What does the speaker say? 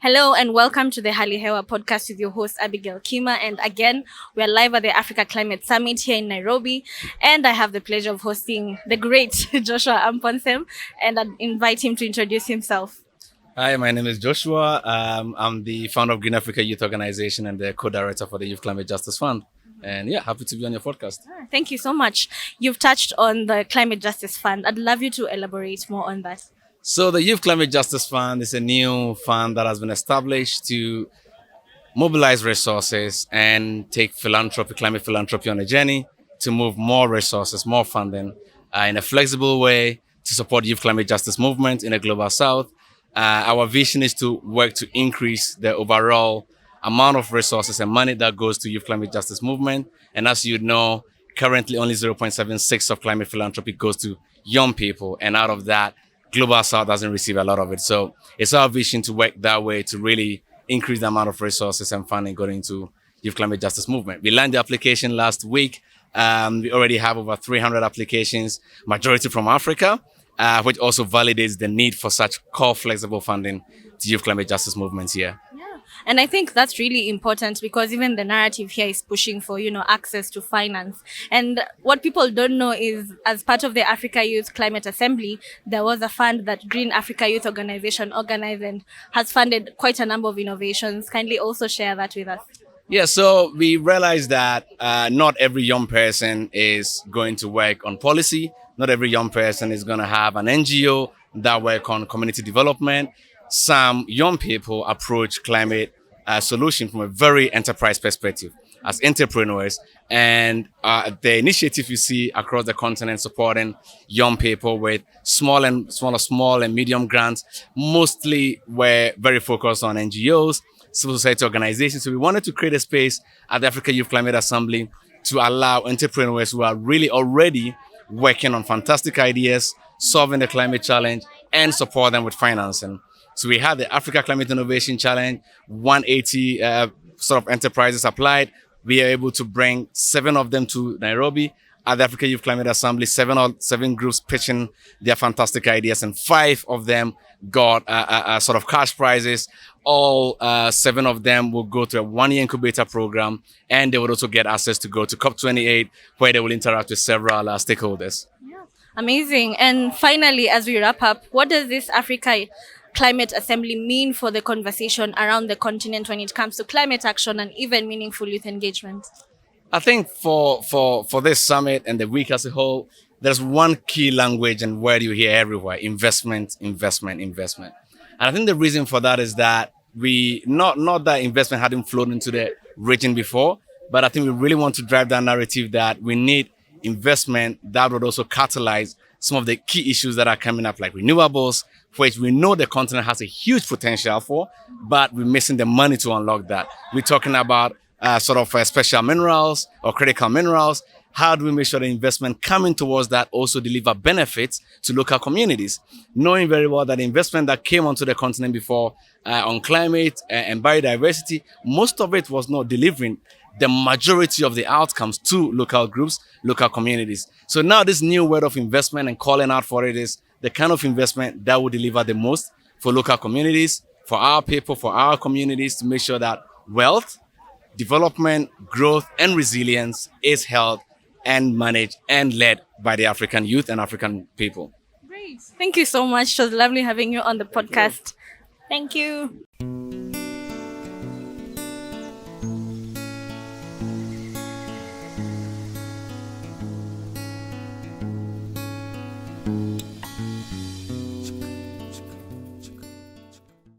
Hello and welcome to the Hali Hewa podcast with your host Abigail Kima. And again, we are live at the Africa Climate Summit here in Nairobi. And I have the pleasure of hosting the great Joshua Amponsem, and I'd invite him to introduce himself. Hi, my name is Joshua. I'm the founder of Green Africa Youth Organization and the co-director for the Youth Climate Justice Fund. And yeah, happy to be on your podcast. Thank you so much. You've touched on the Climate Justice Fund. I'd love you to elaborate more on that. So the Youth Climate Justice Fund is a new fund that has been established to mobilize resources and take climate philanthropy on a journey to move more resources, more funding in a flexible way to support youth climate justice movement in the global south. Our vision is to work to increase the overall amount of resources and money that goes to youth climate justice movement. And as you know, currently only 0.76 of climate philanthropy goes to young people. And out of that, global south doesn't receive a lot of it. So it's our vision to work that way to really increase the amount of resources and funding going into youth climate justice movement. We launched the application last week. We already have over 300 applications, majority from Africa, which also validates the need for such core flexible funding to youth climate justice movements here. And I think that's really important because even the narrative here is pushing for, access to finance. And what people don't know is as part of the Africa Youth Climate Assembly, there was a fund that Green Africa Youth Organization organized and has funded quite a number of innovations. Kindly also share that with us. Yeah, so we realized that not every young person is going to work on policy. Not every young person is going to have an NGO that work on community development. Some young people approach climate solution from a very enterprise perspective as entrepreneurs. And the initiative you see across the continent supporting young people with small and medium grants, mostly were very focused on NGOs, civil society organizations. So we wanted to create a space at the Africa Youth Climate Assembly to allow entrepreneurs who are really already working on fantastic ideas, solving the climate challenge, and support them with financing. So we had the Africa Climate Innovation Challenge, 180 sort of enterprises applied. We are able to bring 7 of them to Nairobi at the Africa Youth Climate Assembly, seven groups pitching their fantastic ideas, and 5 of them got sort of cash prizes. All 7 of them will go to a 1-year incubator program, and they will also get access to go to COP28, where they will interact with several stakeholders. Amazing. And finally, as we wrap up, what does this Africa Climate Assembly mean for the conversation around the continent when it comes to climate action and even meaningful youth engagement? I think for this summit and the week as a whole, there's one key language and word you hear everywhere: investment, investment, investment. And I think the reason for that is that we not that investment hadn't flowed into the region before, but I think we really want to drive that narrative that we need investment that would also catalyze some of the key issues that are coming up, like renewables, which we know the continent has a huge potential for, but we're missing the money to unlock that. We're talking about special minerals or critical minerals. How do we make sure the investment coming towards that also deliver benefits to local communities? Knowing very well that the investment that came onto the continent before on climate and biodiversity, most of it was not delivering the majority of the outcomes to local groups, local communities. So now this new word of investment and calling out for it is the kind of investment that will deliver the most for local communities, for our people, for our communities, to make sure that wealth, development, growth, and resilience is held and managed and led by the African youth and African people. Great. Thank you so much. It was lovely having you on the podcast. Thank you.